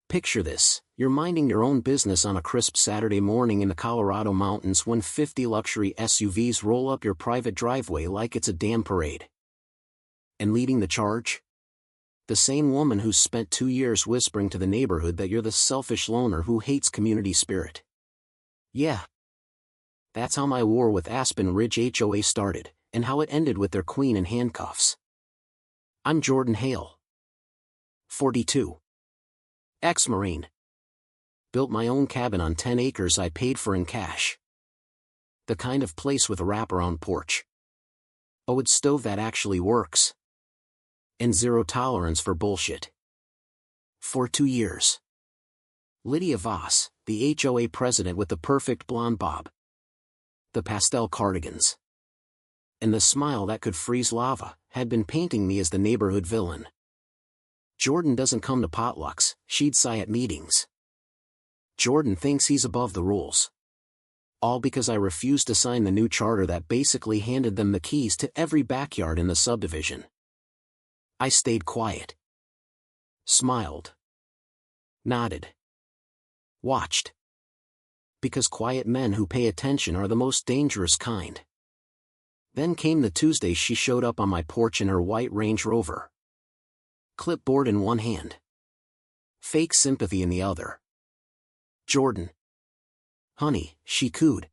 Picture this, you're minding your own business on a crisp Saturday morning in the Colorado mountains when 50 luxury SUVs roll up your private driveway like it's a damn parade. And leading the charge? The same woman who's spent 2 years whispering to the neighborhood that you're the selfish loner who hates community spirit. Yeah. That's how my war with Aspen Ridge HOA started, and how it ended with their queen in handcuffs. I'm Jordan Hale. 42. Ex-Marine. Built my own cabin on 10 acres I paid for in cash. The kind of place with a wraparound porch. A wood stove that actually works. And zero tolerance for bullshit. For 2 years. Lydia Voss, the HOA president with the perfect blonde bob. The pastel cardigans. And the smile that could freeze lava, had been painting me as the neighborhood villain. Jordan doesn't come to potlucks, she'd sigh at meetings. Jordan thinks he's above the rules. All because I refused to sign the new charter that basically handed them the keys to every backyard in the subdivision. I stayed quiet. Smiled. Nodded. Watched. Because quiet men who pay attention are the most dangerous kind. Then came the Tuesday she showed up on my porch in her white Range Rover. Clipboard in one hand. Fake sympathy in the other. Jordan. Honey, she cooed.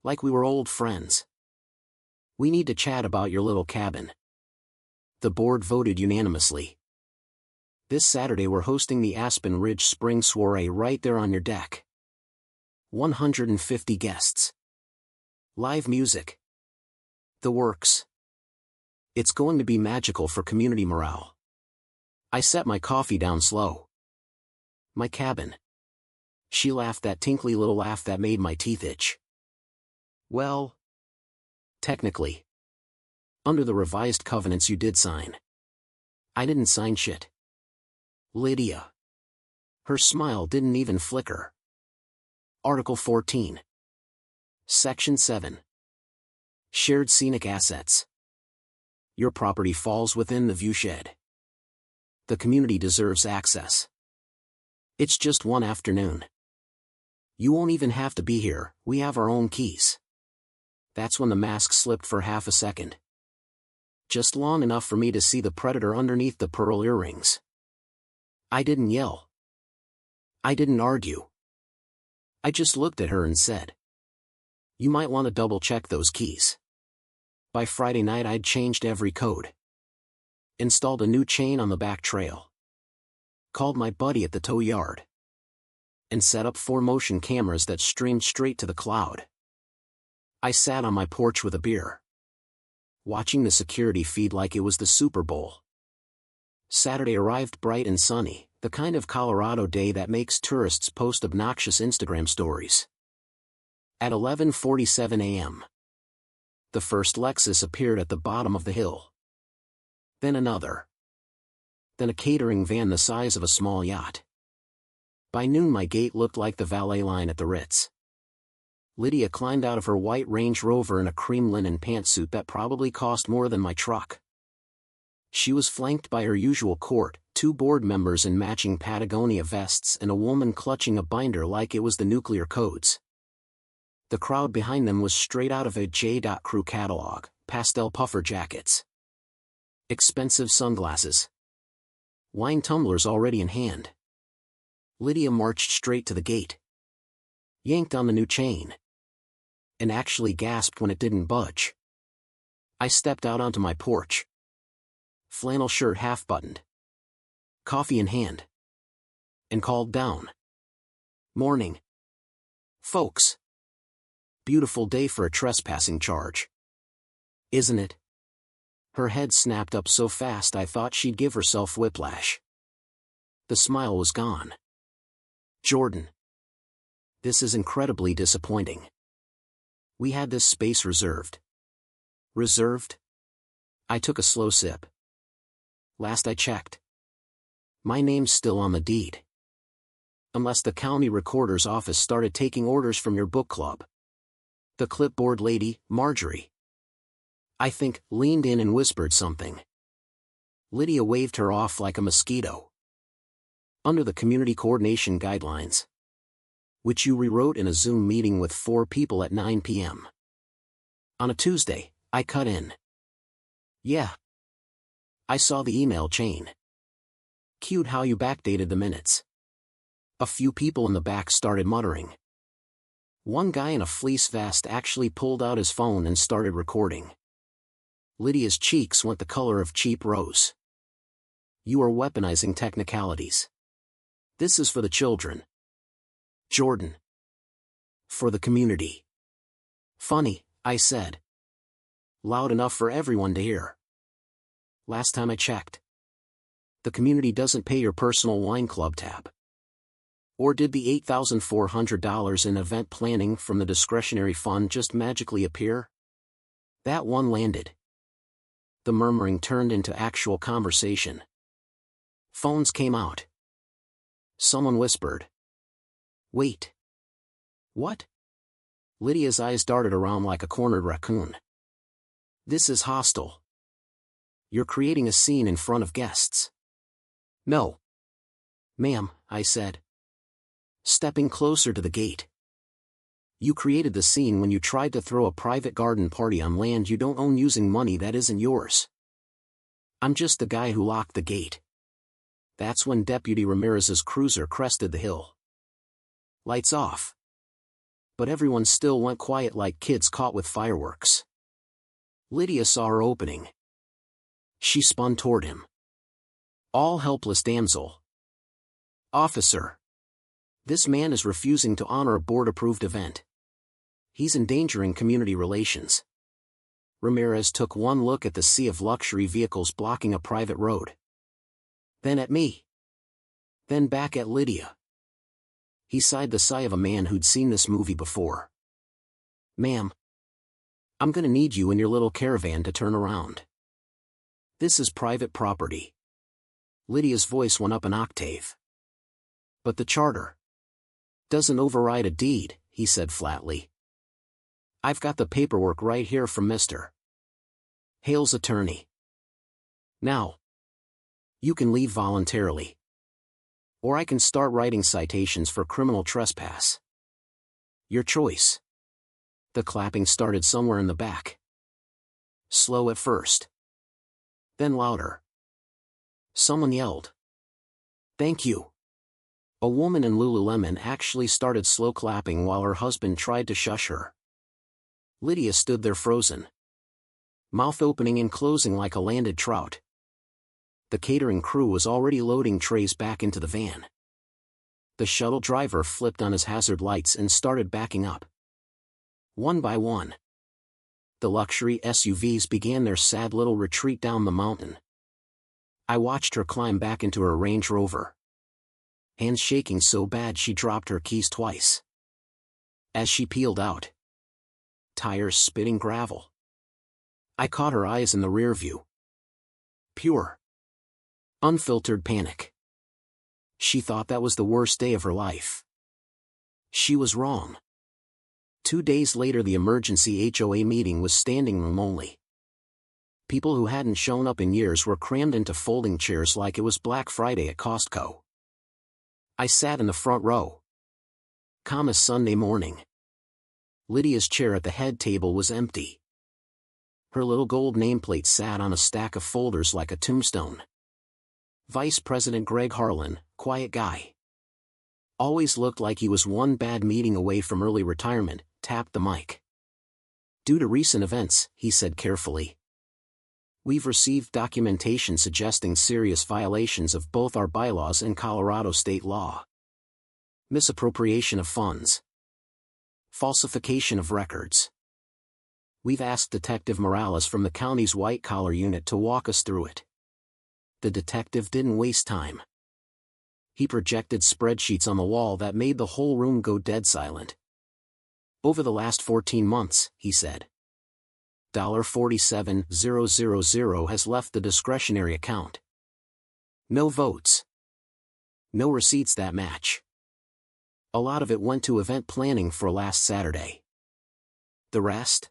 Like we were old friends. We need to chat about your little cabin. The board voted unanimously. This Saturday we're hosting the Aspen Ridge Spring Soiree right there on your deck. 150 guests. Live music. The works. It's going to be magical for community morale. I set my coffee down slow. My cabin. She laughed that tinkly little laugh that made my teeth itch. Well, technically. Under the revised covenants you did sign. I didn't sign shit. Lydia. Her smile didn't even flicker. Article 14. Section 7. Shared scenic assets. Your property falls within the viewshed. The community deserves access. It's just one afternoon. You won't even have to be here, we have our own keys. That's when the mask slipped for half a second. Just long enough for me to see the predator underneath the pearl earrings. I didn't yell. I didn't argue. I just looked at her and said, "You might want to double-check those keys." By Friday night I'd changed every code. Installed a new chain on the back trail. Called my buddy at the tow yard. And set up 4 motion cameras that streamed straight to the cloud. I sat on my porch with a beer. Watching the security feed like it was the Super Bowl. Saturday arrived bright and sunny, the kind of Colorado day that makes tourists post obnoxious Instagram stories. At 11:47 a.m. the first Lexus appeared at the bottom of the hill. Then another. Then a catering van the size of a small yacht. By noon my gate looked like the valet line at the Ritz. Lydia climbed out of her white Range Rover in a cream linen pantsuit that probably cost more than my truck. She was flanked by her usual court, 2 board members in matching Patagonia vests and a woman clutching a binder like it was the nuclear codes. The crowd behind them was straight out of a J.Crew catalog, pastel puffer jackets. Expensive sunglasses. Wine tumblers already in hand. Lydia marched straight to the gate. Yanked on the new chain. And actually gasped when it didn't budge. I stepped out onto my porch. Flannel shirt half-buttoned. Coffee in hand. And called down. "Morning. Folks. Beautiful day for a trespassing charge. Isn't it?" Her head snapped up so fast I thought she'd give herself whiplash. The smile was gone. "Jordan. This is incredibly disappointing. We had this space reserved." "Reserved?" I took a slow sip. "Last I checked. My name's still on the deed. Unless the county recorder's office started taking orders from your book club." The clipboard lady, Marjorie, I think, leaned in and whispered something. Lydia waved her off like a mosquito. Under the Community Coordination Guidelines, which you rewrote in a Zoom meeting with 4 people at 9 p.m. On a Tuesday, I cut in. Yeah. I saw the email chain. Cued how you backdated the minutes. A few people in the back started muttering. One guy in a fleece vest actually pulled out his phone and started recording. Lydia's cheeks went the color of cheap rose. You are weaponizing technicalities. This is for the children. Jordan. For the community. Funny, I said. Loud enough for everyone to hear. Last time I checked. The community doesn't pay your personal wine club tab. Or did the $8,400 in event planning from the discretionary fund just magically appear? That one landed. The murmuring turned into actual conversation. Phones came out. Someone whispered. Wait. What? Lydia's eyes darted around like a cornered raccoon. This is hostile. You're creating a scene in front of guests. No. Ma'am, I said. Stepping closer to the gate. You created the scene when you tried to throw a private garden party on land you don't own using money that isn't yours. I'm just the guy who locked the gate. That's when Deputy Ramirez's cruiser crested the hill. Lights off. But everyone still went quiet like kids caught with fireworks. Lydia saw her opening. She spun toward him. All helpless damsel. Officer. This man is refusing to honor a board-approved event. He's endangering community relations. Ramirez took one look at the sea of luxury vehicles blocking a private road. Then at me. Then back at Lydia. He sighed the sigh of a man who'd seen this movie before. Ma'am. I'm gonna need you and your little caravan to turn around. This is private property. Lydia's voice went up an octave. But the charter doesn't override a deed, he said flatly. I've got the paperwork right here from Mr. Hale's attorney. Now. You can leave voluntarily. Or I can start writing citations for criminal trespass. Your choice. The clapping started somewhere in the back. Slow at first. Then louder. Someone yelled. Thank you. A woman in Lululemon actually started slow clapping while her husband tried to shush her. Lydia stood there frozen. Mouth opening and closing like a landed trout. The catering crew was already loading trays back into the van. The shuttle driver flipped on his hazard lights and started backing up. One by one. The luxury SUVs began their sad little retreat down the mountain. I watched her climb back into her Range Rover. Hands shaking so bad she dropped her keys twice. As she peeled out. Tires spitting gravel. I caught her eyes in the rear view. Pure. Unfiltered panic. She thought that was the worst day of her life. She was wrong. 2 days later the emergency HOA meeting was standing room only. People who hadn't shown up in years were crammed into folding chairs like it was Black Friday at Costco. I sat in the front row. Calm as Sunday morning. Lydia's chair at the head table was empty. Her little gold nameplate sat on a stack of folders like a tombstone. Vice President Greg Harlan, quiet guy. Always looked like he was one bad meeting away from early retirement, tapped the mic. Due to recent events, he said carefully. We've received documentation suggesting serious violations of both our bylaws and Colorado state law. Misappropriation of funds. Falsification of records. We've asked Detective Morales from the county's white-collar unit to walk us through it. The detective didn't waste time. He projected spreadsheets on the wall that made the whole room go dead silent. Over the last 14 months, he said. $47,000 has left the discretionary account. No votes. No receipts that match. A lot of it went to event planning for last Saturday. The rest?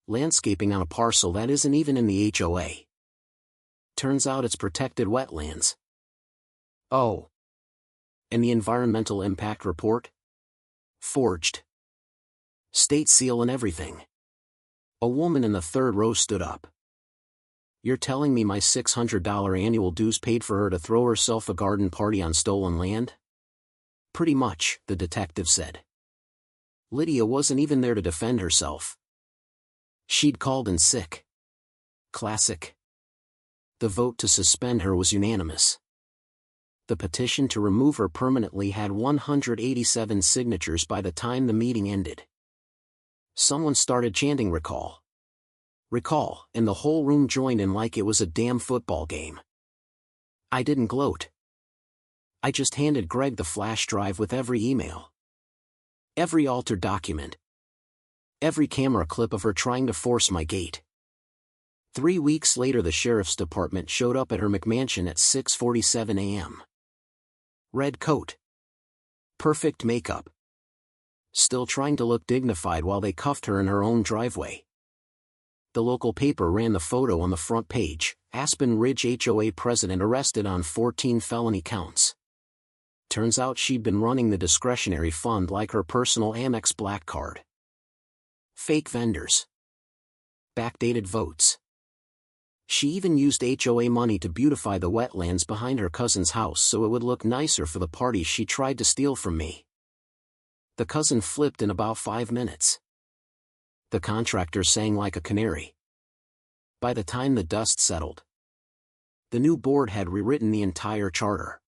Landscaping on a parcel that isn't even in the HOA. Turns out it's protected wetlands. Oh. And the environmental impact report? Forged. State seal and everything. A woman in the third row stood up. You're telling me my $600 annual dues paid for her to throw herself a garden party on stolen land? Pretty much, the detective said. Lydia wasn't even there to defend herself. She'd called in sick. Classic. The vote to suspend her was unanimous. The petition to remove her permanently had 187 signatures by the time the meeting ended. Someone started chanting "Recall. Recall," and the whole room joined in like it was a damn football game. I didn't gloat. I just handed Greg the flash drive with every email. Every altered document. Every camera clip of her trying to force my gate. 3 weeks later the sheriff's department showed up at her McMansion at 6:47 a.m. Red coat. Perfect makeup. Still trying to look dignified while they cuffed her in her own driveway. The local paper ran the photo on the front page: Aspen Ridge HOA president arrested on 14 felony counts. Turns out she'd been running the discretionary fund like her personal Amex Black Card. Fake vendors. Backdated votes. She even used HOA money to beautify the wetlands behind her cousin's house so it would look nicer for the party she tried to steal from me. The cousin flipped in about 5 minutes. The contractor sang like a canary. By the time the dust settled, the new board had rewritten the entire charter.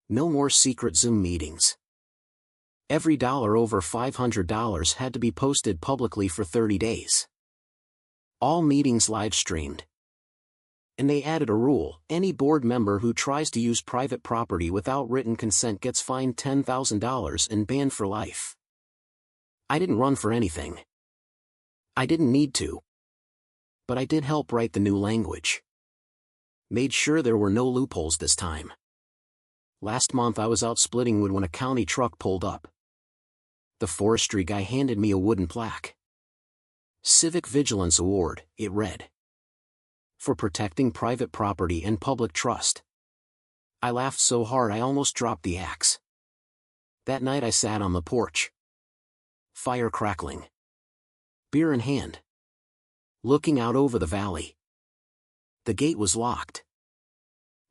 No more secret Zoom meetings. Every dollar over $500 had to be posted publicly for 30 days. All meetings live-streamed. And they added a rule: any board member who tries to use private property without written consent gets fined $10,000 and banned for life. I didn't run for anything. I didn't need to. But I did help write the new language. Made sure there were no loopholes this time. Last month I was out splitting wood when a county truck pulled up. The forestry guy handed me a wooden plaque. Civic Vigilance Award, it read. For protecting private property and public trust. I laughed so hard I almost dropped the axe. That night I sat on the porch. Fire crackling. Beer in hand. Looking out over the valley. The gate was locked.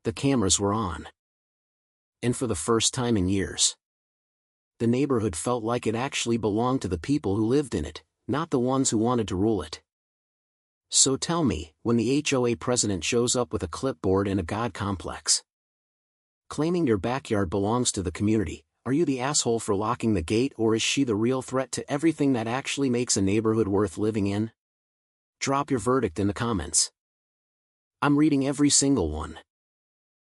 The cameras were on. And for the first time in years, the neighborhood felt like it actually belonged to the people who lived in it, not the ones who wanted to rule it. So tell me, when the HOA president shows up with a clipboard and a god complex, claiming your backyard belongs to the community, are you the asshole for locking the gate, or is she the real threat to everything that actually makes a neighborhood worth living in? Drop your verdict in the comments. I'm reading every single one.